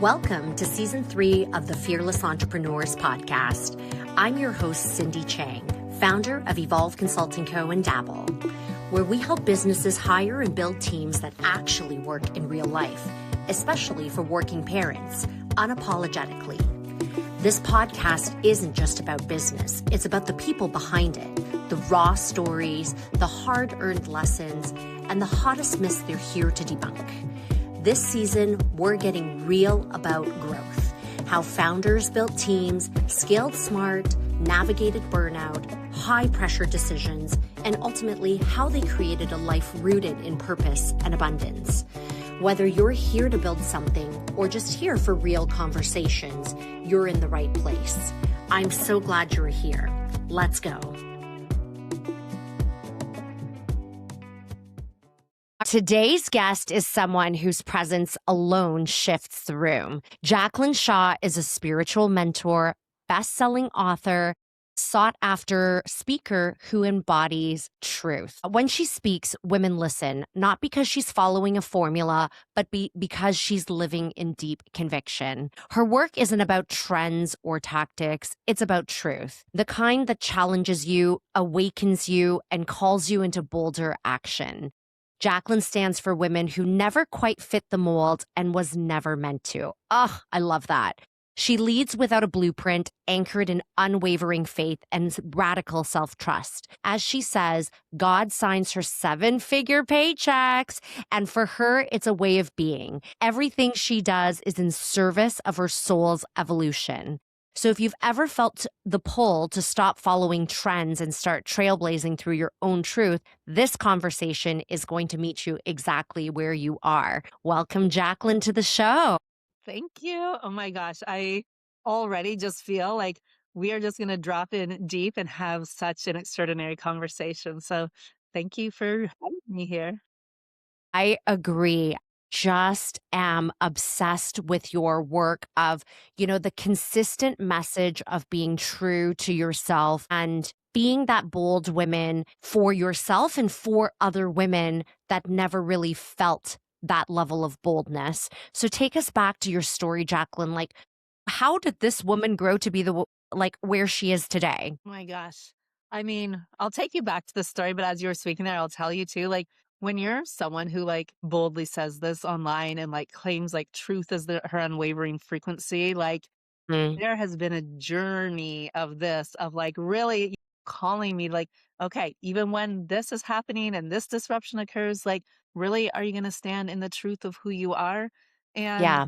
Welcome to Season 3 of the Fearless Entrepreneurs Podcast. I'm your host, Cindy Chang, founder of Evolve Consulting Co. and Dabble, where we help businesses hire and build teams that actually work in real life, especially for working parents, unapologetically. This podcast isn't just about business. It's about the people behind it, the raw stories, the hard-earned lessons, and the hottest myths they're here to debunk. This season, we're getting real about growth, how founders built teams, scaled smart, navigated burnout, high-pressure decisions, and ultimately how they created a life rooted in purpose and abundance. Whether you're here to build something or just here for real conversations, you're in the right place. I'm so glad you're here. Let's go. Today's guest is someone whose presence alone shifts the room. Jaclyn Shaw is a spiritual mentor, best-selling author, sought-after speaker who embodies truth. When she speaks, women listen, not because she's following a formula, but because she's living in deep conviction. Her work isn't about trends or tactics. It's about truth, the kind that challenges you, awakens you, and calls you into bolder action. Jaclyn stands for women who never quite fit the mold and was never meant to. Ugh, I love that. She leads without a blueprint, anchored in unwavering faith and radical self-trust. As she says, God signs her 7-figure paychecks, and for her, it's a way of being. Everything she does is in service of her soul's evolution. So if you've ever felt the pull to stop following trends and start trailblazing through your own truth, this conversation is going to meet you exactly where you are. Welcome, Jaclyn, to the show. Thank you. Oh my gosh. I already just feel like we are just going to drop in deep and have such an extraordinary conversation. So thank you for having me here. I agree. Just am obsessed with your work of, the consistent message of being true to yourself and being that bold woman for yourself and for other women that never really felt that level of boldness. So take us back to your story, Jaclyn. Like, how did this woman grow to be where she is today? Oh my gosh. I mean, I'll take you back to the story, but as you were speaking there, I'll tell you too, like when you're someone who like boldly says this online and like claims like truth is her unwavering frequency, like Mm, there has been a journey of this, of like really calling me like, okay, even when this is happening and this disruption occurs, like, really, are you going to stand in the truth of who you are? And yeah.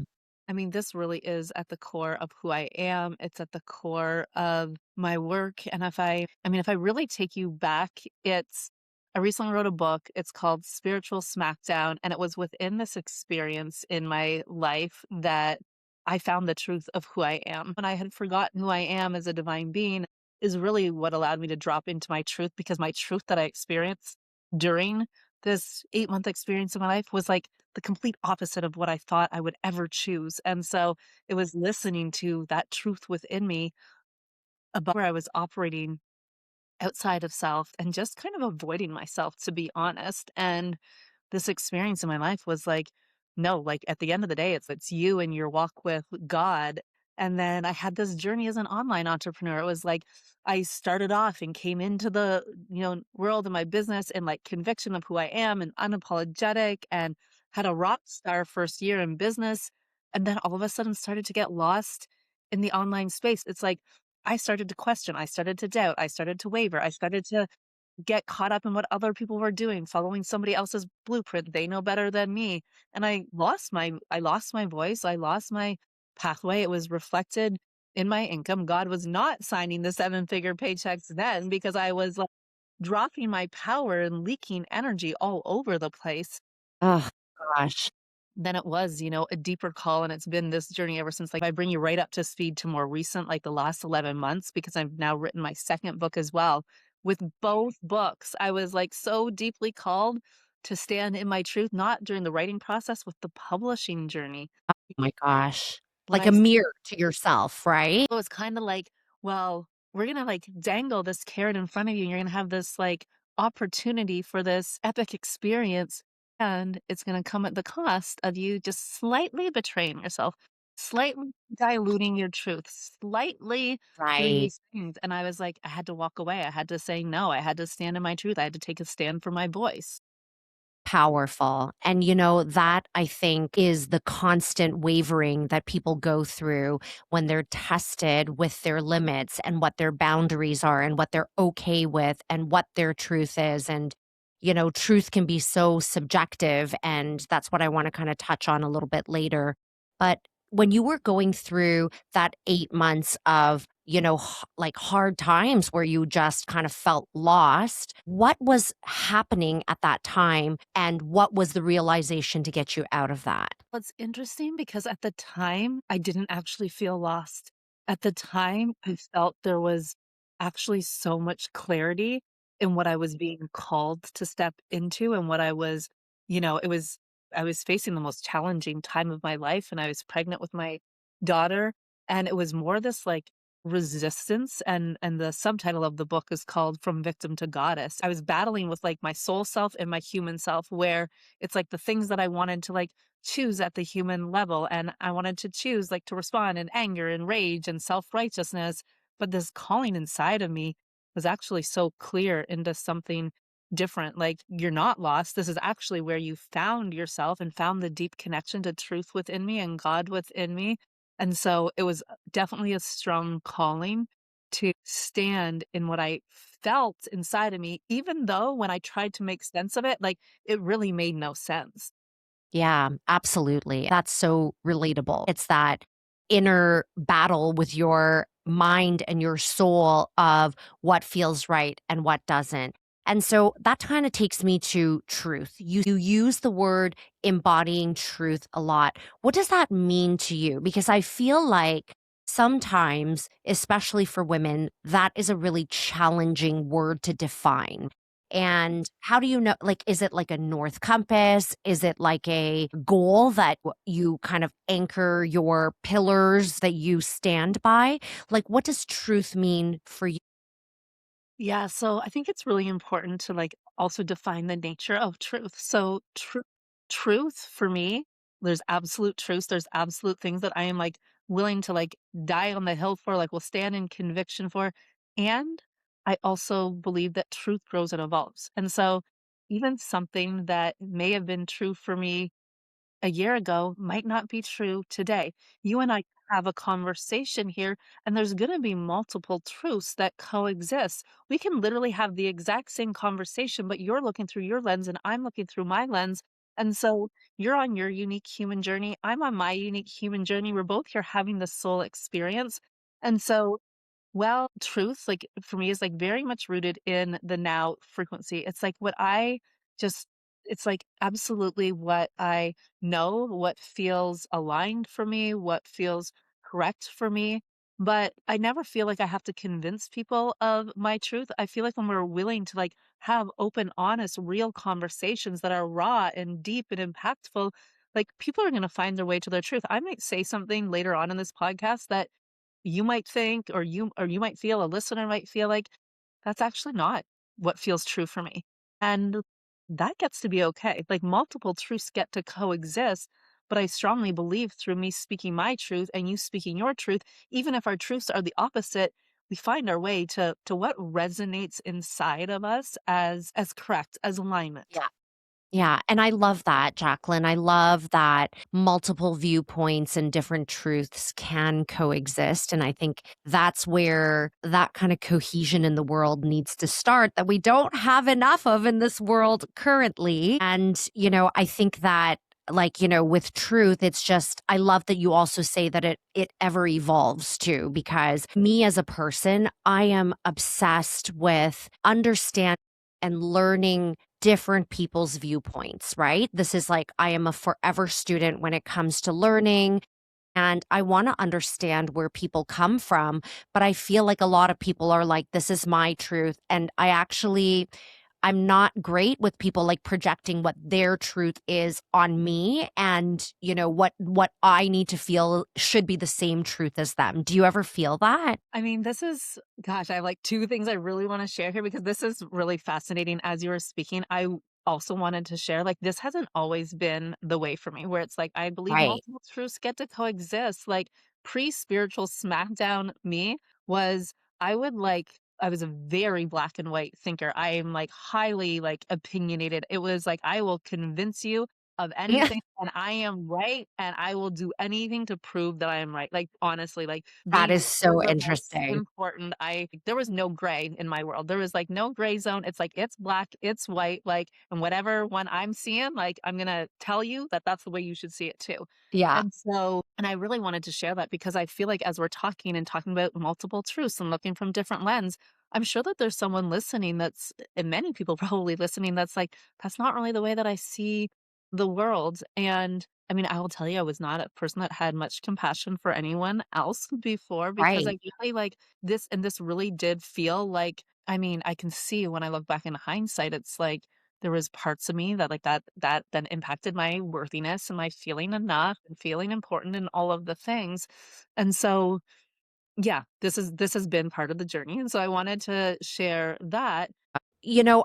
I mean, this really is at the core of who I am. It's at the core of my work. And if I really take you back, I recently wrote a book. It's called Spiritual Smackdown. And it was within this experience in my life that I found the truth of who I am. When I had forgotten who I am as a divine being is really what allowed me to drop into my truth, because my truth that I experienced during this 8-month experience in my life was like the complete opposite of what I thought I would ever choose. And so it was listening to that truth within me about where I was operating outside of self and just kind of avoiding myself, to be honest. And this experience in my life was like, no, like at the end of the day, it's you and your walk with God. And then I had this journey as an online entrepreneur. It was like I started off and came into the world of my business and like conviction of who I am and unapologetic, and had a rock star first year in business. And then all of a sudden started to get lost in the online space. It's like I started to question, I started to doubt, I started to waver, I started to get caught up in what other people were doing, following somebody else's blueprint. They know better than me. And I lost my voice. I lost my pathway. It was reflected in my income. God was not signing the 7-figure paychecks then, because I was like dropping my power and leaking energy all over the place. Oh, gosh. Then it was, a deeper call. And it's been this journey ever since. Like I bring you right up to speed to more recent, like the last 11 months, because I've now written my second book as well. With both books, I was like so deeply called to stand in my truth, not during the writing process, with the publishing journey. Oh my gosh. When Like I a s- mirror to yourself, right? it was kind of like, well, we're going to like dangle this carrot in front of you, and you're going to have this like opportunity for this epic experience. And it's going to come at the cost of you just slightly betraying yourself. slightly diluting your truth, slightly doing Right. these things. And I was like, I had to walk away. I had to say no. I had to stand in my truth. I had to take a stand for my voice. Powerful. And, that I think is the constant wavering that people go through when they're tested with their limits and what their boundaries are and what they're okay with and what their truth is. And, truth can be so subjective. And that's what I want to kind of touch on a little bit later. But when you were going through that 8 months of, like hard times where you just kind of felt lost, what was happening at that time? And what was the realization to get you out of that? What's interesting because at the time, I didn't actually feel lost. At the time, I felt there was actually so much clarity in what I was being called to step into and what I was, it was, I was facing the most challenging time of my life and I was pregnant with my daughter. And it was more this like resistance and the subtitle of the book is called From Victim to Goddess. I was battling with like my soul self and my human self where it's like the things that I wanted to like choose at the human level. And I wanted to choose like to respond in anger and rage and self-righteousness. But this calling inside of me was actually so clear into something different. Like you're not lost. This is actually where you found yourself and found the deep connection to truth within me and God within me. And so it was definitely a strong calling to stand in what I felt inside of me, even though when I tried to make sense of it, like it really made no sense. Yeah, absolutely. That's so relatable. It's that inner battle with your mind and your soul of what feels right and what doesn't. And so that kind of takes me to truth. You use the word embodying truth a lot. What does that mean to you? Because I feel like sometimes, especially for women, that is a really challenging word to define. And how do you know, like, is it like a north compass? Is it like a goal that you kind of anchor your pillars that you stand by? Like, what does truth mean for you? Yeah, so I think it's really important to like also define the nature of truth. So truth for me, there's absolute truths, there's absolute things that I am like willing to like die on the hill for, like will stand in conviction for. And I also believe that truth grows and evolves. And so even something that may have been true for me a year ago might not be true today. You and I have a conversation here, and there's going to be multiple truths that coexist. We can literally have the exact same conversation, but you're looking through your lens and I'm looking through my lens. And so you're on your unique human journey. I'm on my unique human journey. We're both here having the soul experience. And so well, truth, like for me, is like very much rooted in the now frequency. It's like what I just, it's like absolutely what I know, what feels aligned for me, what feels correct for me. But I never feel like I have to convince people of my truth. I feel like when we're willing to like have open, honest, real conversations that are raw and deep and impactful, like people are going to find their way to their truth. I might say something later on in this podcast that you might think or you might feel, a listener might feel like, "That's actually not what feels true for me." And that gets to be okay. Like, multiple truths get to coexist, but I strongly believe through me speaking my truth and you speaking your truth, even if our truths are the opposite, we find our way to what resonates inside of us as correct, as alignment. Yeah. Yeah, and I love that, Jacqueline. I love that multiple viewpoints and different truths can coexist. And I think that's where that kind of cohesion in the world needs to start that we don't have enough of in this world currently. And, I think that with truth, it's just I love that you also say that it ever evolves too, because me as a person, I am obsessed with understanding and learning different people's viewpoints, right? This is like I am a forever student when it comes to learning. And I want to understand where people come from. But I feel like a lot of people are like, this is my truth. And I'm not great with people like projecting what their truth is on me and, what I need to feel should be the same truth as them. Do you ever feel that? I mean, this is gosh, I have like 2 things I really wanna share here because this is really fascinating as you were speaking. also wanted to share, like, this hasn't always been the way for me, where it's like, I believe Right. multiple truths get to coexist. Like, pre-spiritual smackdown me was I was a very black and white thinker. I am, like, highly, like, opinionated. It was like, I will convince you of Yeah. anything, and I am right, and I will do anything to prove that I am right. Like, honestly, like, That these is were so the most interesting. important. I There was no gray in my world. There was, like, no gray zone. It's like, it's black, it's white, like, and whatever one I'm seeing, like, I'm gonna tell you that that's the way you should see it too. Yeah. And I really wanted to share that because I feel like as we're talking and talking about multiple truths and looking from different lens, I'm sure that there's someone listening that's, and many people probably listening, that's like, that's not really the way that I see the world. And I mean, I will tell you, I was not a person that had much compassion for anyone else before, because I Right. really like this, and this really did feel like, I mean, I can see when I look back in hindsight, it's like there was parts of me that, like, that then impacted my worthiness and my feeling enough and feeling important and all of the things. And so, yeah, this has been part of the journey, and so I wanted to share that.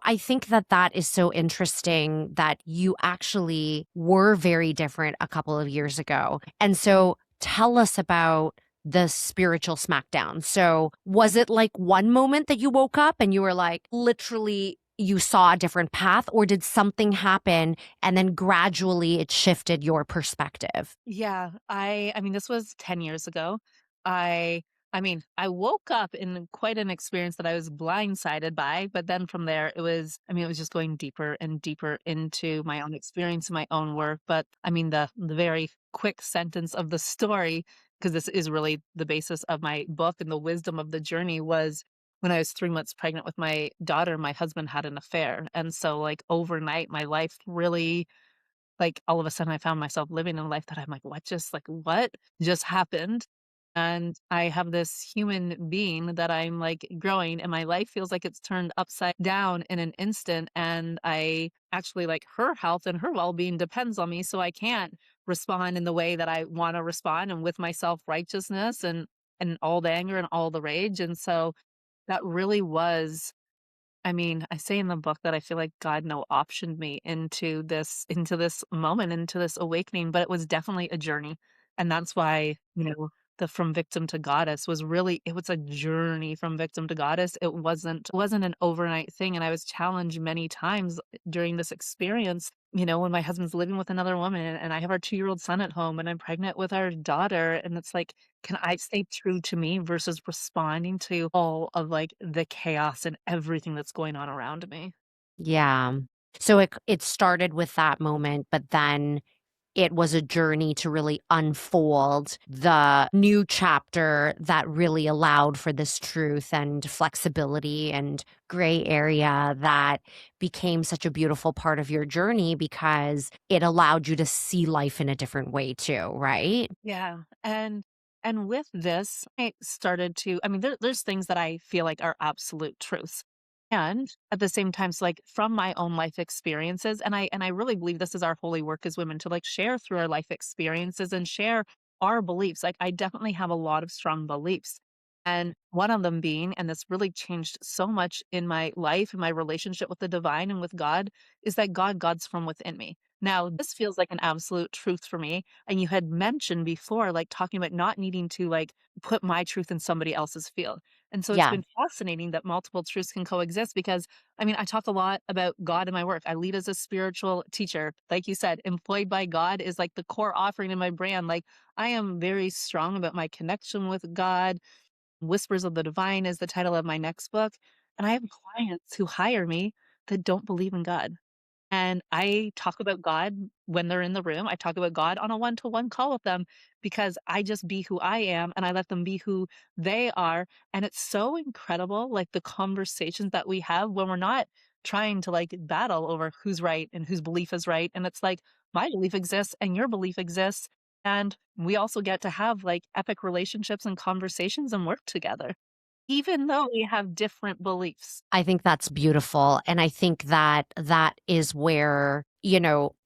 I think that that is so interesting that you actually were very different a couple of years ago. And so tell us about the spiritual smackdown. So, was it like one moment that you woke up and you were like, literally, you saw a different path, or did something happen and then gradually it shifted your perspective? Yeah, I mean, this was 10 years ago. I I mean, I woke up in quite an experience that I was blindsided by, but then from there it was just going deeper and deeper into my own experience and my own work. But I mean, the very quick sentence of the story, because this is really the basis of my book and the wisdom of the journey, was when I was 3 months pregnant with my daughter, my husband had an affair. And so, like, overnight my life really, like, all of a sudden, I found myself living a life that I'm like, what just happened?" And I have this human being that I'm, like, growing, and my life feels like it's turned upside down in an instant, and I actually, like, her health and her well-being depends on me, so I can't respond in the way that I wanna respond and with my self-righteousness and all the anger and all the rage. And so that really was, I mean, I say in the book that I feel like God no optioned me into this moment, into this awakening, but it was definitely a journey. And that's why, the from victim to goddess was really, it was a journey from victim to goddess. It wasn't an overnight thing. And I was challenged many times during this experience, when my husband's living with another woman and I have our 2-year-old son at home and I'm pregnant with our daughter. And it's like, can I stay true to me versus responding to all of, like, the chaos and everything that's going on around me? Yeah. So it started with that moment, but then it was a journey to really unfold the new chapter that really allowed for this truth and flexibility and gray area that became such a beautiful part of your journey because it allowed you to see life in a different way too, right? Yeah, and with this, I started to, I mean, there's things that I feel like are absolute truths. And at the same time, so, like, from my own life experiences, and I really believe this is our holy work as women, to, like, share through our life experiences and share our beliefs. Like, I definitely have a lot of strong beliefs. And one of them being, and this really changed so much in my life and my relationship with the divine and with God, is that God's from within me. Now, this feels like an absolute truth for me. And you had mentioned before, like, talking about not needing to, like, put my truth in somebody else's field. And so it's Yeah. been fascinating that multiple truths can coexist because, I mean, I talk a lot about God in my work. I lead as a spiritual teacher. Like you said, employed by God is like the core offering in my brand. Like, I am very strong about my connection with God. Whispers of the Divine is the title of my next book. And I have clients who hire me that don't believe in God. And I talk about God when they're in the room. I talk about God on a one-to-one call with them because I just be who I am and I let them be who they are. And it's so incredible, like, the conversations that we have when we're not trying to, like, battle over who's right and whose belief is right. And it's like, my belief exists and your belief exists. And we also get to have, like, epic relationships and conversations and work together, even though we have different beliefs. I think that's beautiful, and I think that that is where,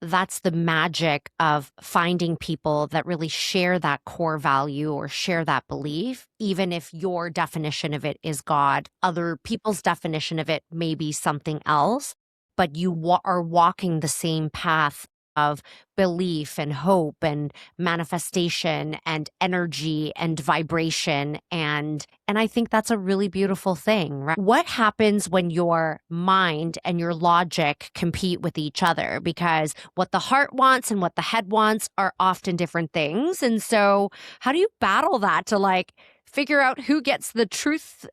that's the magic of finding people that really share that core value or share that belief, even if your definition of it is God, other people's definition of it may be something else. but you are walking the same path of belief and hope and manifestation and energy and vibration, and I think that's a really beautiful thing, right? What happens when your mind and your logic compete with each other? Because what the heart wants and what the head wants are often different things. And so how do you battle that to like figure out who gets the truth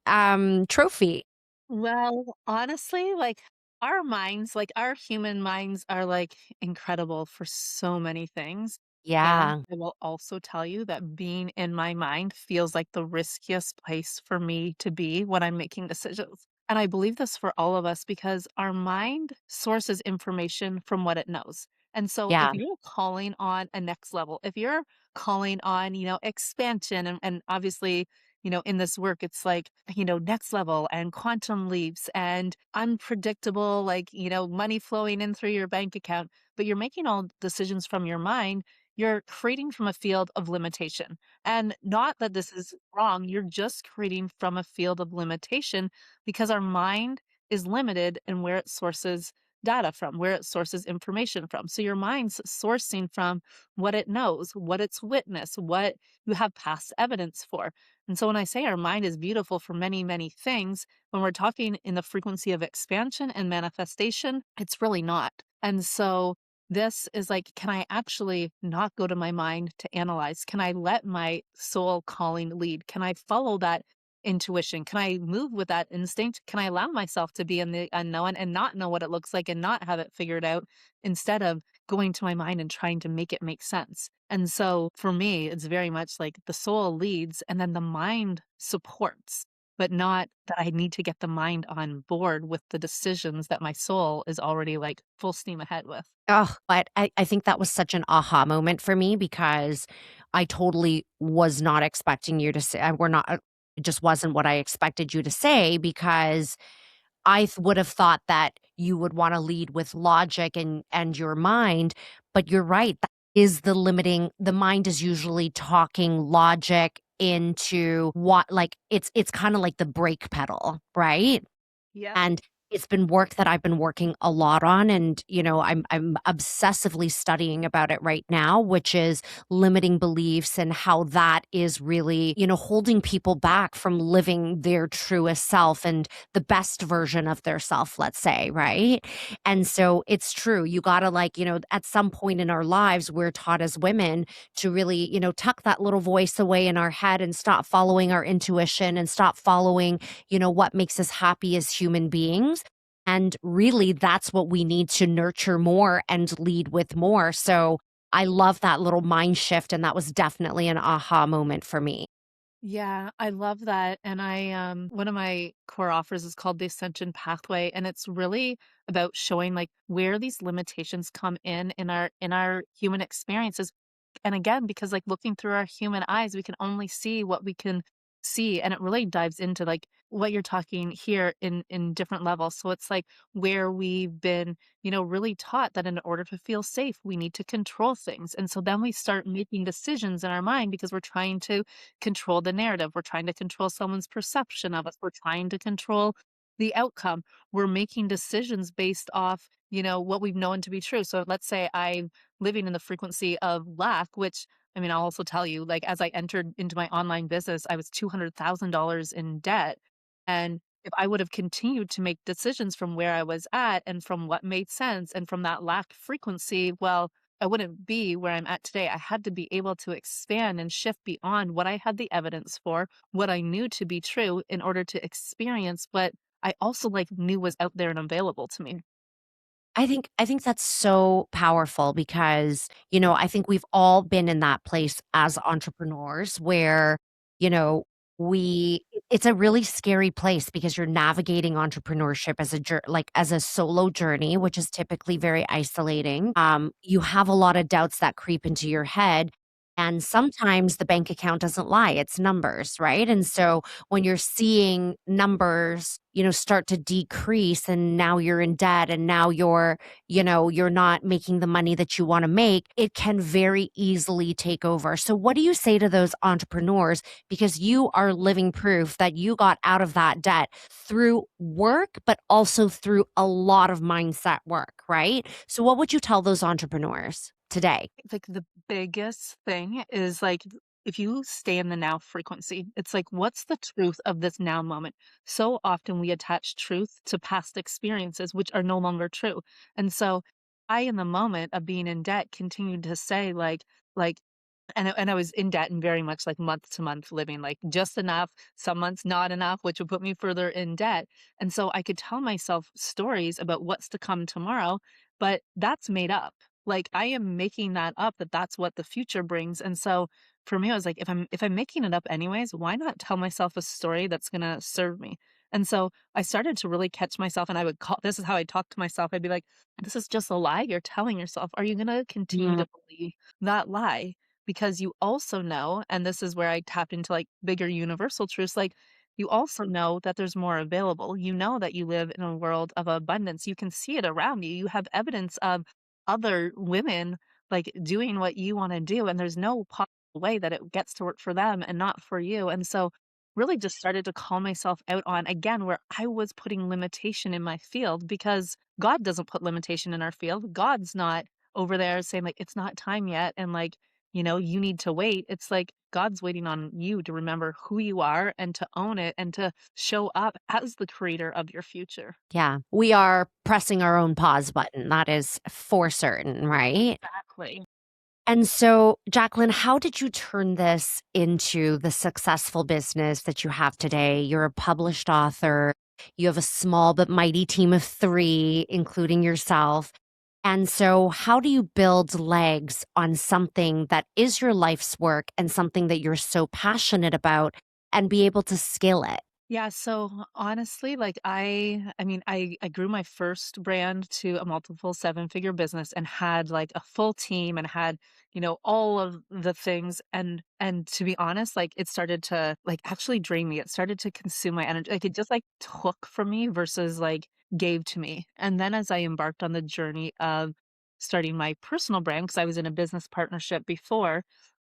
trophy? Well, honestly, like our minds, like our human minds are like incredible for so many things. And Yeah. I will also tell you that being in my mind feels like the riskiest place for me to be when I'm making decisions. And I believe this for all of us because our mind sources information from what it knows. And so if Yeah. you're calling on a next level, if you're calling on, expansion and obviously in this work, it's like, next level and quantum leaps and unpredictable, like, money flowing in through your bank account, but you're making all decisions from your mind. You're creating from a field of limitation. And not that this is wrong, you're just creating from a field of limitation because our mind is limited in where it sources data from, where it sources information from. So your mind's sourcing from what it knows, what it's witnessed, what you have past evidence for. And so when I say our mind is beautiful for many, many things, when we're talking in the frequency of expansion and manifestation, it's really not. And so this is like, can I actually not go to my mind to analyze? Can I let my soul calling lead? Can I follow that intuition? Can I move with that instinct? Can I allow myself to be in the unknown and not know what it looks like and not have it figured out instead of going to my mind and trying to make it make sense? And so for me, it's very much like the soul leads and then the mind supports, but not that I need to get the mind on board with the decisions that my soul is already like full steam ahead with. Oh, but I think that was such an aha moment for me because I totally was not expecting you to say, we're not, it just wasn't what I expected you to say because would have thought that you would wanna lead with logic and your mind, but you're right, that is the mind is usually talking logic into what like, it's kinda like the brake pedal, right? Yep. And it's been work that I've been working a lot on and, I'm obsessively studying about it right now, which is limiting beliefs and how that is really, holding people back from living their truest self and the best version of their self, let's say, right? And so it's true. You gotta like, at some point in our lives, we're taught as women to really, tuck that little voice away in our head and stop following our intuition and stop following what makes us happy as human beings. And really, that's what we need to nurture more and lead with more. So I love that little mind shift. And that was definitely an aha moment for me. Yeah, I love that. And one of my core offers is called the Ascension Pathway. And it's really about showing like where these limitations come in our human experiences. And again, because like looking through our human eyes, we can only see what we can see. And it really dives into like what you're talking here in different levels. So it's like where we've been, really taught that in order to feel safe, we need to control things. And so then we start making decisions in our mind because we're trying to control the narrative. We're trying to control someone's perception of us. We're trying to control the outcome. We're making decisions based off, what we've known to be true. So let's say I'm living in the frequency of lack, which I mean, I'll also tell you, like, as I entered into my online business, I was $200,000 in debt. And if I would have continued to make decisions from where I was at and from what made sense and from that lack frequency, well, I wouldn't be where I'm at today. I had to be able to expand and shift beyond what I had the evidence for, what I knew to be true in order to experience what I also like knew was out there and available to me. I think that's so powerful because, I think we've all been in that place as entrepreneurs where, you know, it's a really scary place because you're navigating entrepreneurship as like as a solo journey, which is typically very isolating. You have a lot of doubts that creep into your head. And sometimes the bank account doesn't lie, it's numbers, right? And so when you're seeing numbers, start to decrease and now you're in debt and now you're not making the money that you want to make, it can very easily take over. So what do you say to those entrepreneurs? Because you are living proof that you got out of that debt through work, but also through a lot of mindset work, right? So what would you tell those entrepreneurs today? Like, the biggest thing is, like, if you stay in the now frequency, it's like, what's the truth of this now moment? So often we attach truth to past experiences, which are no longer true. And so I, in the moment of being in debt, continued to say, like, and I was in debt and very much like month to month living, like just enough, some months not enough, which would put me further in debt. And so I could tell myself stories about what's to come tomorrow, but that's made up. Like, I am making that up, that that's what the future brings. And so for me, I was like, if I'm making it up anyways, why not tell myself a story that's gonna serve me? And so I started to really catch myself, and I would call, this is how I talk to myself. I'd be like, this is just a lie you're telling yourself. Are you gonna continue Mm, to believe that lie? Because you also know, and this is where I tapped into like bigger universal truths, like, you also know that there's more available. You know that you live in a world of abundance. You can see it around you. You have evidence of other women like doing what you want to do, and there's no possible way that it gets to work for them and not for you. And so really just started to call myself out on, again, where I was putting limitation in my field, because God doesn't put limitation in our field. God's not over there saying like it's not time yet, and like, you need to wait. It's like God's waiting on you to remember who you are and to own it and to show up as the creator of your future. yeah, we are pressing our own pause button. That is for certain, right? Exactly. And so, Jaclyn, how did you turn this into the successful business that you have today? You're a published author. You have a small but mighty team of three, including yourself. And so, how do you build legs on something that is your life's work and something that you're so passionate about and be able to scale it? Yeah, so honestly, like I mean, I grew my first brand to a multiple seven-figure business and had like a full team and had, all of the things, and to be honest, like it started to like actually drain me. It started to consume my energy. Like it just like took from me versus like gave to me. And then as I embarked on the journey of starting my personal brand, because I was in a business partnership before,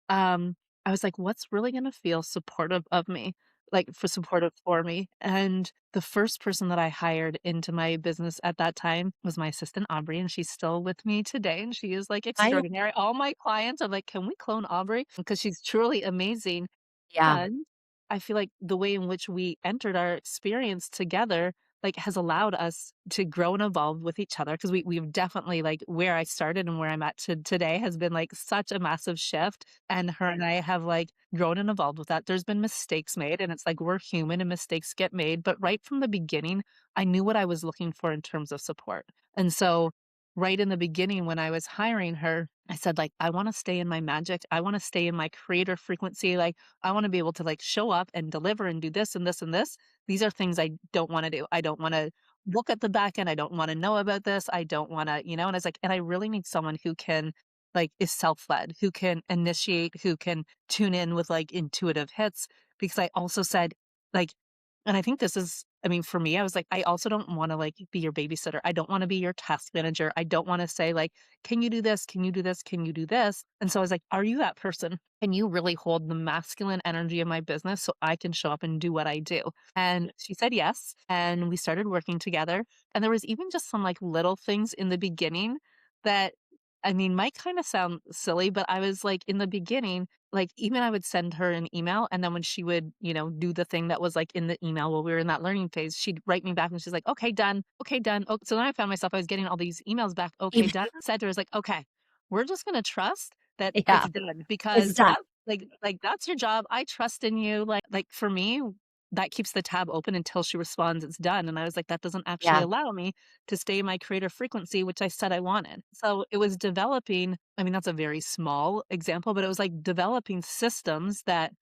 I was like, what's really gonna feel supportive of me? Like, for supportive for me, and the first person that I hired into my business at that time was my assistant, Aubrey, and she's still with me today, and she is, like, I extraordinary. All my clients are like, "Can we clone Aubrey?" Because she's truly amazing, Yeah. and I feel like the way in which we entered our experience together, like, has allowed us to grow and evolve with each other, because we've definitely, like, where I started and where I'm at today has been, like, such a massive shift, and her and I have, like, grown and evolved with that. There's been mistakes made, and it's like we're human and mistakes get made, but right from the beginning, I knew what I was looking for in terms of support. And so right in the beginning when I was hiring her, I said like, I want to stay in my magic. I want to stay in my creator frequency. Like I want to be able to like show up and deliver and do this and this and this. These are things I don't want to do. I don't want to look at the back end. I don't want to know about this. I don't want to, and it's like, and I really need someone who can like is self-led, who can initiate, who can tune in with like intuitive hits. Because I also said, like, and I think this is, I mean, for me, I was like, I also don't want to like be your babysitter. I don't want to be your task manager. I don't want to say, like, can you do this? Can you do this? Can you do this? And so I was like, are you that person? Can you really hold the masculine energy of my business so I can show up and do what I do? And she said yes. And we started working together. And there was even just some like little things in the beginning that, I mean, might kind of sound silly, but I was like, in the beginning, like, even I would send her an email, and then when she would, do the thing that was, like, in the email while we were in that learning phase, she'd write me back and she's like, "Okay, done. Okay, done." Oh, so then I found myself I was getting all these emails back, "Okay, Even done." Said to her, I was like, "Okay, we're just gonna trust that yeah, it's done it's because done. that that's your job. I trust in you." Like, for me, that keeps the tab open until she responds, "It's done." And I was like, "That doesn't actually Yeah. allow me to stay in my creative frequency," which I said I wanted. So it was developing, I mean, that's a very small example, but it was like developing systems that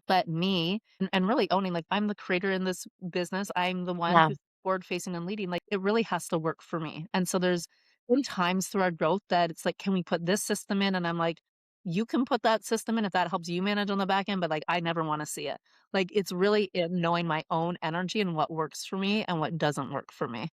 let me, and really owning, like, I'm the creator in this business. I'm the one Yeah. who's forward facing and leading. Like, it really has to work for me. And so there's been times through our growth that it's like, can we put this system in? And I'm like, you can put that system in if that helps you manage on the back end, but like I never want to see it. Like it's really in knowing my own energy and what works for me and what doesn't work for me.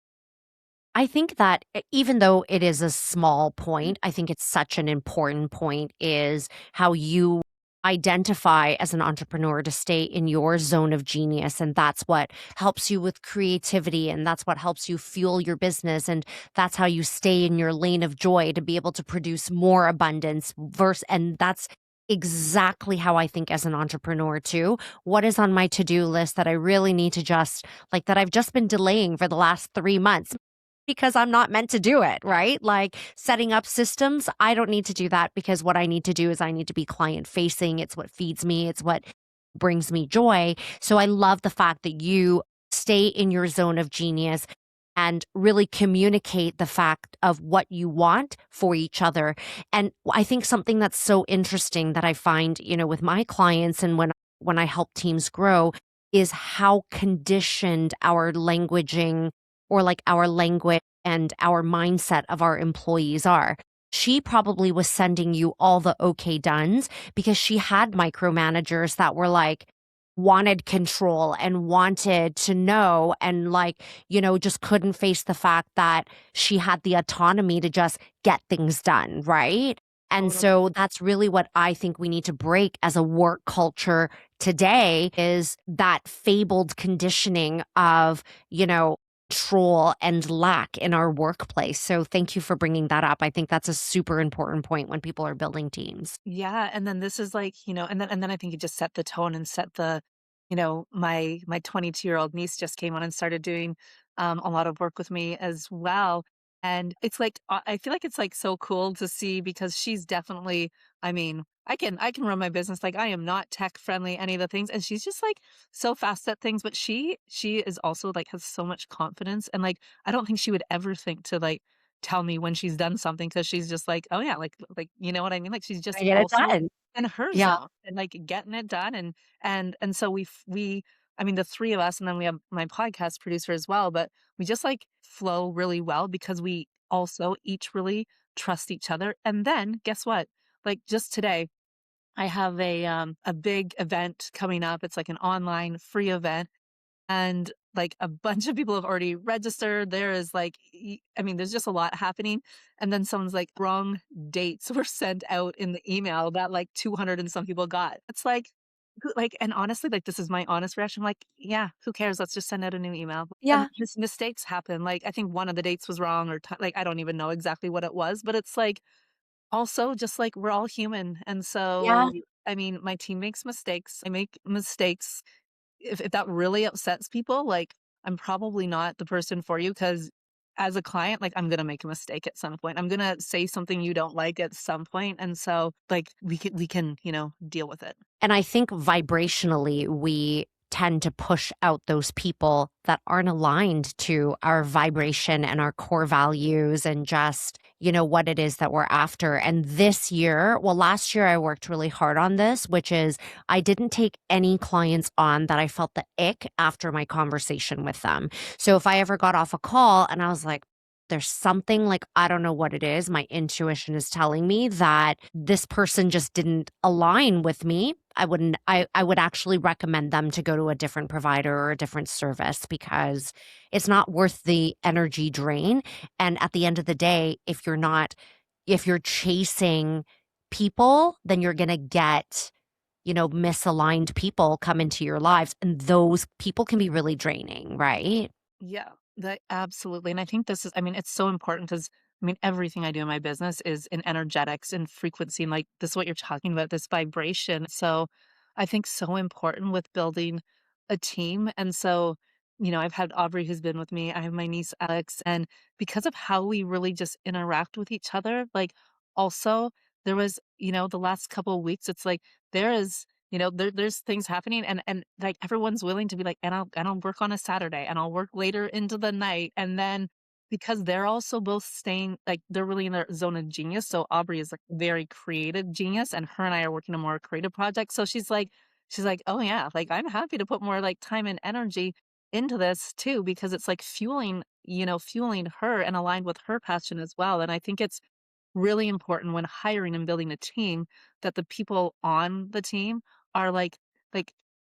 I think that even though it is a small point, I think it's such an important point is how you identify as an entrepreneur to stay in your zone of genius. And that's what helps you with creativity. And that's what helps you fuel your business. And that's how you stay in your lane of joy to be able to produce more abundance and that's exactly how I think as an entrepreneur too. What is on my to-do list that I really need to just like that I've just been delaying for the last 3 months because I'm not meant to do it, right? Like setting up systems, I don't need to do that because what I need to do is I need to be client facing. It's what feeds me, it's what brings me joy. So I love the fact that you stay in your zone of genius and really communicate the fact of what you want for each other. And I think something that's so interesting that I find, with my clients and when I help teams grow is how conditioned our languaging or like our language and our mindset of our employees are. She probably was sending you all the okay dones because she had micromanagers that were like, wanted control and wanted to know and like, just couldn't face the fact that she had the autonomy to just get things done, right? And Totally. so that's really what I think we need to break as a work culture today is that fabled conditioning of, control and lack in our workplace. So thank you for bringing that up. I think that's a super important point when people are building teams. Yeah, and then this is like, and then I think you just set the tone and set the, my 22-year-old niece just came on and started doing a lot of work with me as well. And it's like I feel like it's like so cool to see because she's definitely, I mean, I can run my business like I am not tech friendly any of the things and she's just like so fast at things, but she is also like has so much confidence and like I don't think she would ever think to like tell me when she's done something because she's just like, "Oh, yeah," like, you know what I mean? Like, she's I just get it also done. in her Yeah. zone and, like, getting it done, and so we I mean, the 3 of us, and then we have my podcast producer as well, but we just, like, flow really well because we also each really trust each other, and then guess what? Like, just today, I have a big event coming up. It's, like, an online free event, and like a bunch of people have already registered. There is like, I mean, there's just a lot happening. And then someone's like, wrong dates were sent out in the email that like 200 and some people got. It's like, and honestly, like, this is my honest reaction. Like, yeah, who cares? Let's just send out a new email. And Yeah. just mistakes happen. Like, I think one of the dates was wrong or like, I don't even know exactly what it was, but it's like, also just like we're all human. And Yeah. so, I mean, my team makes mistakes. I make mistakes if that really upsets people, like, I'm probably not the person for you because as a client, like, I'm gonna make a mistake at some point. I'm gonna say something you don't like at some point, and so, like, we can, deal with it. And I think vibrationally, we tend to push out those people that aren't aligned to our vibration and our core values and just, what it is that we're after. And this year, well, last year I worked really hard on this, which is I didn't take any clients on that I felt the ick after my conversation with them. So if I ever got off a call and I was like, there's something like, I don't know what it is. My intuition is telling me that this person just didn't align with me. I would actually recommend them to go to a different provider or a different service because it's not worth the energy drain. And at the end of the day, if you're chasing people, then you're going to get, misaligned people come into your lives. And those people can be really draining, right? Yeah, that absolutely. And I think this is, I mean, it's so important because I mean, everything I do in my business is in energetics and frequency. And like this, what you're talking about, this vibration. So I think so important with building a team. And so, I've had Aubrey who's been with me, I have my niece Alex. And because of how we really just interact with each other, like also there was, the last couple of weeks, it's like there is there's things happening and like everyone's willing to be like, and I'll work on a Saturday and I'll work later into the night. And then because they're also both staying like they're really in their zone of genius. So Aubrey is like very creative genius and her and I are working on more creative projects. So she's like, oh yeah, like I'm happy to put more like time and energy into this too, because it's like fueling her and aligned with her passion as well. And I think it's really important when hiring and building a team that the people on the team are like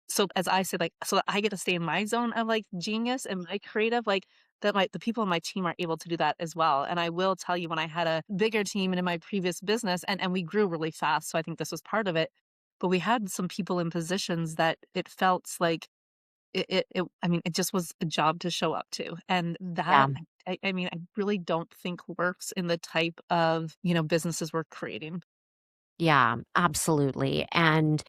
so as I said, like so that I get to stay in my zone of like genius and my creative, like that the people on my team are able to do that as well. And I will tell you when I had a bigger team and in my previous business and we grew really fast. So I think this was part of it. But we had some people in positions that it felt like I mean, it just was a job to show up to, and Yeah. that I mean, I really don't think works in the type of, businesses we're creating. Yeah, absolutely. And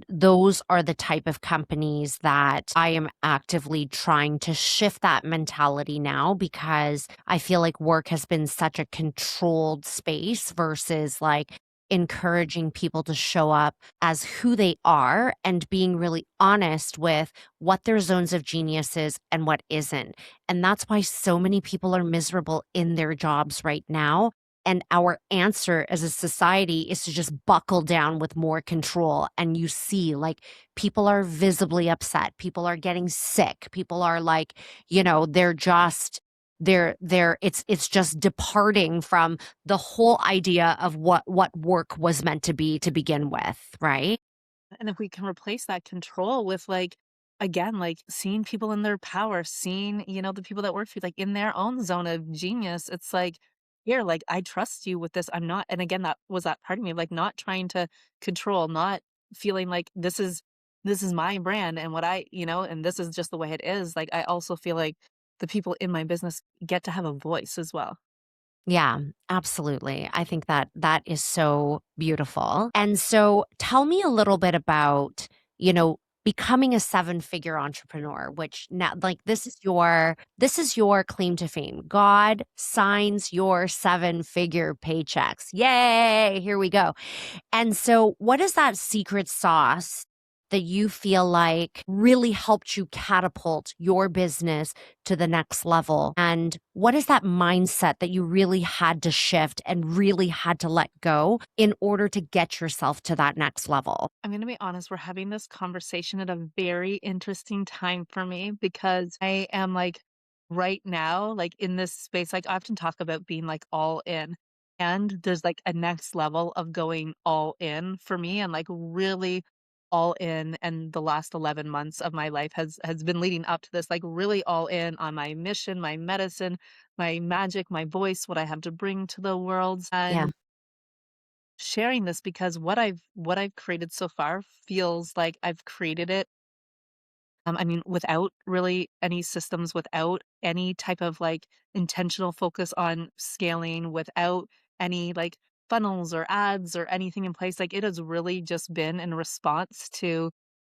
those are the type of companies that I am actively trying to shift that mentality now because I feel like work has been such a controlled space versus like encouraging people to show up as who they are and being really honest with what their zones of genius is and what isn't. And that's why so many people are miserable in their jobs right now, and our answer as a society is to just buckle down with more control. And you see, like, people are visibly upset. People are getting sick. People are like, they're just, it's just departing from the whole idea of what work was meant to be to begin with, right? And if we can replace that control with like, again, like seeing people in their power, seeing, the people that work for you, like in their own zone of genius, it's like, here, like I trust you with this. I'm not, and again, that was that part of me, like not trying to control, not feeling like this is my brand and what and this is just the way it is. Like I also feel like the people in my business get to have a voice as well. Yeah, absolutely. I think that that is so beautiful. And so tell me a little bit about, becoming a seven-figure entrepreneur, which now like this is your claim to fame. God signs your seven-figure paychecks. Yay, here we go. And so, what is that secret sauce that you feel like really helped you catapult your business to the next level? And what is that mindset that you really had to shift and really had to let go in order to get yourself to that next level? I'm going to be honest, we're having this conversation at a very interesting time for me because I am like right now, like in this space, like I often talk about being like all in. And there's like a next level of going all in for me and like really all in. And the last 11 months of my life has been leading up to this, like really all in on my mission, my medicine, my magic, my voice, what I have to bring to the world. Yeah. And sharing this because what I've created so far feels like I've created it. I mean, without really any systems, without any type of like intentional focus on scaling, without any like funnels or ads or anything in place. Like it has really just been in response to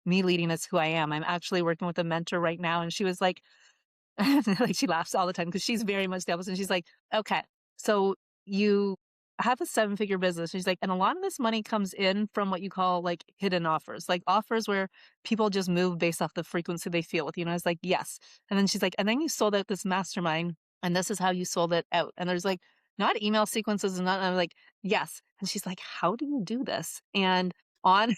me leading as who I am. I'm actually working with a mentor right now, and she was like, like, she laughs all the time because she's very much the opposite. She's like, "Okay, so you have a seven-figure business." She's like, "And a lot of this money comes in from what you call, like, hidden offers, like, offers where people just move based off the frequency they feel with you." And I was like, "Yes." And then she's like, "And then you sold out this mastermind, and this is how you sold it out." And there's, like, not email sequences and not and I'm like, "Yes." And she's like, "How do you do this?" And on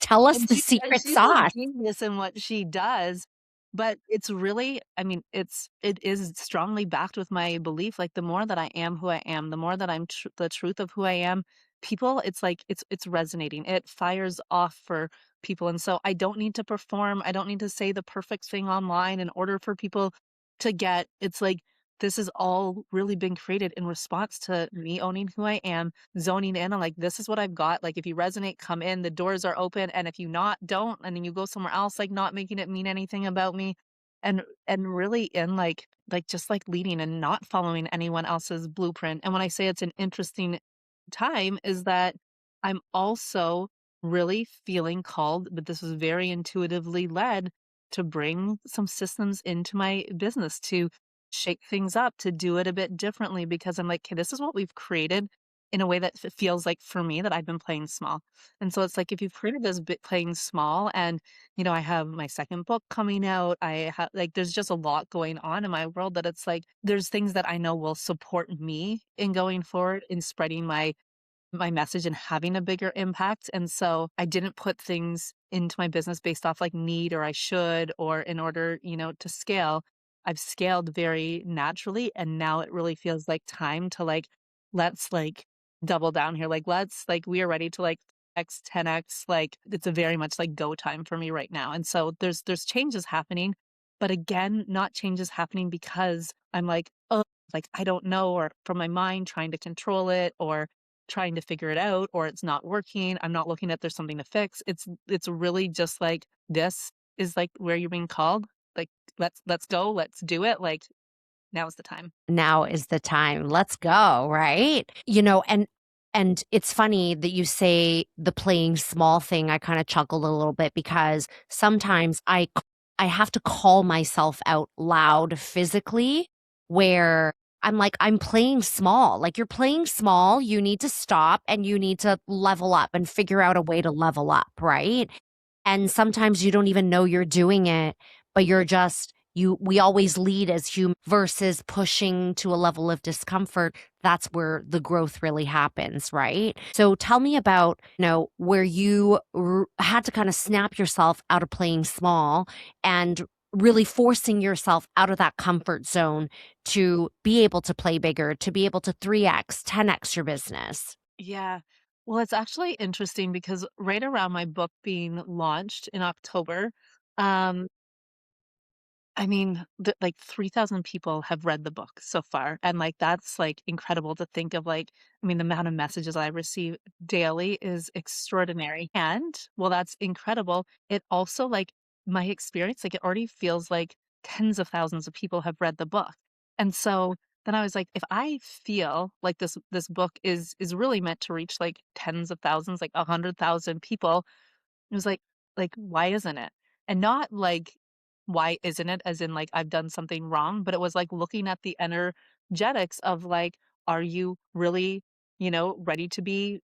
Tell us and the and secret she's a sauce. genius in what she does, but it's really I mean, it is strongly backed with my belief, like, the more that I am who I am, the more that I'm the truth of who I am, people, it's like it's resonating. It fires off for people, and so I don't need to perform, I don't need to say the perfect thing online in order for people to get it's like, this has all really been created in response to me owning who I am, zoning in on like, this is what I've got. Like, if you resonate, come in, the doors are open. And if you not, don't. And then you go somewhere else, like not making it mean anything about me. And really in like just like leading and not following anyone else's blueprint. And when I say it's an interesting time is that I'm also really feeling called, but this was very intuitively led to bring some systems into my business to shake things up, to do it a bit differently because I'm like, okay, this is what we've created in a way that feels like for me that I've been playing small. And so it's like if you've created this bit playing small and I have my second book coming out, I have like there's just a lot going on in my world that it's like there's things that I know will support me in going forward in spreading my message and having a bigger impact. And so I didn't put things into my business based off like need or I should or in order, to scale. I've scaled very naturally and now it really feels like time to like let's like double down here. Like, let's like, we are ready to like X 10X. Like, it's a very much like go time for me right now. And so there's changes happening, but again, not changes happening because I'm like, oh, like I don't know, or from my mind trying to control it or trying to figure it out, or it's not working. I'm not looking at there's something to fix. It's really just like this is like where you're being called. Like, let's go, let's do it. Like, now's the time. Now is the time. Let's go, right? And it's funny that you say the playing small thing. I kind of chuckled a little bit because sometimes I have to call myself out loud physically where I'm like, I'm playing small. Like you're playing small, you need to stop and you need to level up and figure out a way to level up, right? And sometimes you don't even know you're doing it, but you're just we always lead as human versus pushing to a level of discomfort. That's where the growth really happens, right? So tell me about, where you had to kind of snap yourself out of playing small and really forcing yourself out of that comfort zone to be able to play bigger, to be able to 3x, 10x your business. Yeah. Well, it's actually interesting because right around my book being launched in October, um, I mean, like 3,000 people have read the book so far. And like, that's like incredible to think of like, I mean, the amount of messages I receive daily is extraordinary. And well, that's incredible. It also like my experience, like it already feels like tens of thousands of people have read the book. And so then I was like, if I feel like this book is really meant to reach like tens of thousands, like 100,000 people, it was like, why isn't it? And not like, why isn't it as in like I've done something wrong, but it was like looking at the energetics of like, are you really, ready to be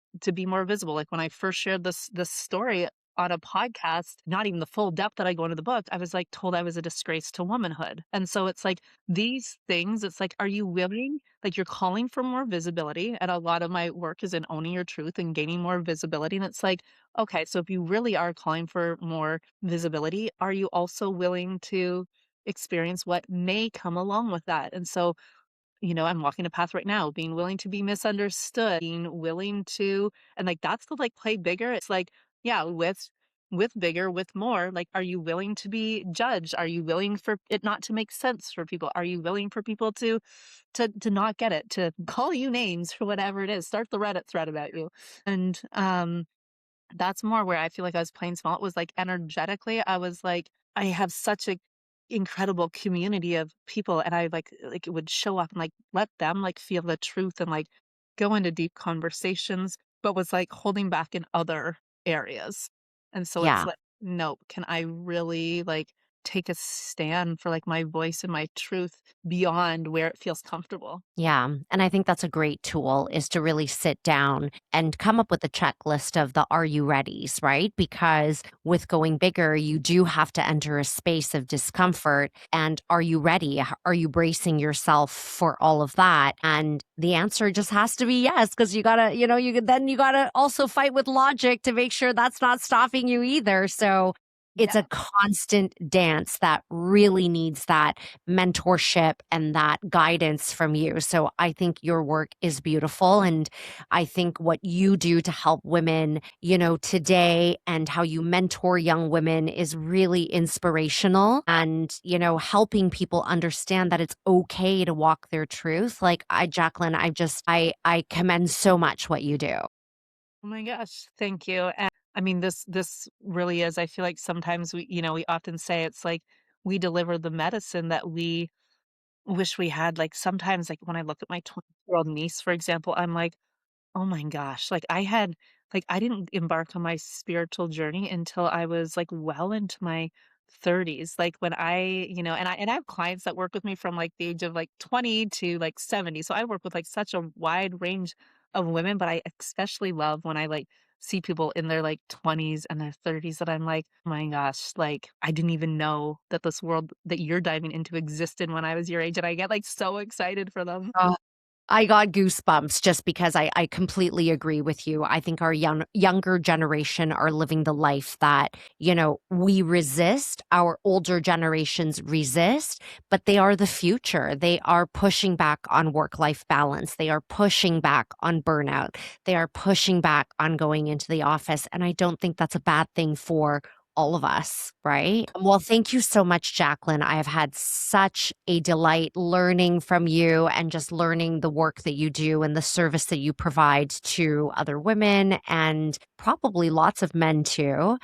more visible? Like when I first shared this story on a podcast, not even the full depth that I go into the book, I was like told I was a disgrace to womanhood. And so it's like these things, it's like, are you willing? Like you're calling for more visibility. And a lot of my work is in owning your truth and gaining more visibility. And it's like, okay, so if you really are calling for more visibility, are you also willing to experience what may come along with that? And so, I'm walking a path right now, being willing to be misunderstood, being willing to, and like that's the like play bigger. It's like, yeah, with bigger, with more, like, are you willing to be judged? Are you willing for it not to make sense for people? Are you willing for people to not get it, to call you names for whatever it is, start the Reddit thread about you? And that's more where I feel like I was playing small. It was like energetically, I was like, I have such a incredible community of people and I like it would show up and like let them like feel the truth and like go into deep conversations, but was like holding back in other areas. And so it's Yeah. like, no, can I really like take a stand for like my voice and my truth beyond where it feels comfortable? Yeah, and I think that's a great tool is to really sit down and come up with a checklist of the are you readies, right? Because with going bigger, you do have to enter a space of discomfort. And are you ready? Are you bracing yourself for all of that? And the answer just has to be yes, because you gotta, you gotta also fight with logic to make sure that's not stopping you either. So it's a Yeah. constant dance that really needs that mentorship and that guidance from you. So I think your work is beautiful. And I think what you do to help women, today and how you mentor young women is really inspirational and, helping people understand that it's okay to walk their truth. Like Jaclyn, I commend so much what you do. Oh my gosh, thank you. And I mean, this really is. I feel like sometimes we often say it's like we deliver the medicine that we wish we had. Like sometimes, like when I look at my 20-year-old niece, for example, I'm like, oh my gosh, I didn't embark on my spiritual journey until I was, like, well into my 30s, like, when I have clients that work with me from, like, the age of, like, 20 to, like, 70, so I work with, like, such a wide range of women, but I especially love when I, like, see people in their, like, 20s and their 30s that I'm like, "Oh my gosh," like, "I didn't even know that this world that you're diving into existed when I was your age," and I get, like, so excited for them. I got goosebumps just because I completely agree with you. I think our younger generation are living the life that, we resist, our older generations resist, but they are the future. They are pushing back on work life balance. They are pushing back on burnout. They are pushing back on going into the office. And I don't think that's a bad thing for all of us, right? Well, thank you so much, Jaclyn. I have had such a delight learning from you and just learning the work that you do and the service that you provide to other women and probably lots of men too.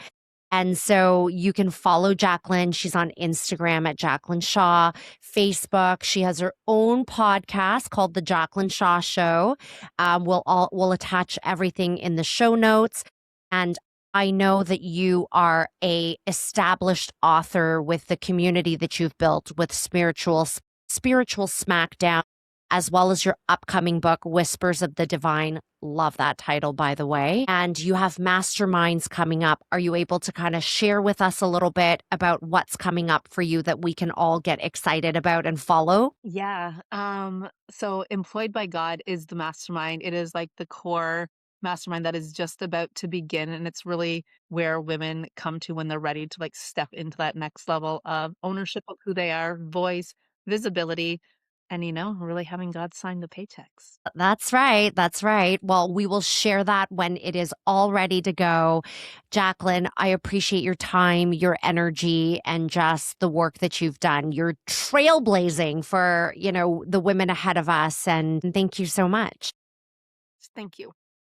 And so you can follow Jaclyn. She's on Instagram at Jaclyn Shaw, Facebook. She has her own podcast called The Jaclyn Shaw Show. We'll attach everything in the show notes. And I know that you are a established author with the community that you've built with Spiritual Smackdown, as well as your upcoming book, Whispers of the Divine. Love that title, by the way. And you have masterminds coming up. Are you able to kind of share with us a little bit about what's coming up for you that we can all get excited about and follow? Yeah. So Employed by God is the mastermind. It is like the core mastermind that is just about to begin. And it's really where women come to when they're ready to like step into that next level of ownership of who they are, voice, visibility, and really having God sign the paychecks. That's right. That's right. Well, we will share that when it is all ready to go. Jaclyn, I appreciate your time, your energy, and just the work that you've done. You're trailblazing for, the women ahead of us. And thank you so much. Thank you.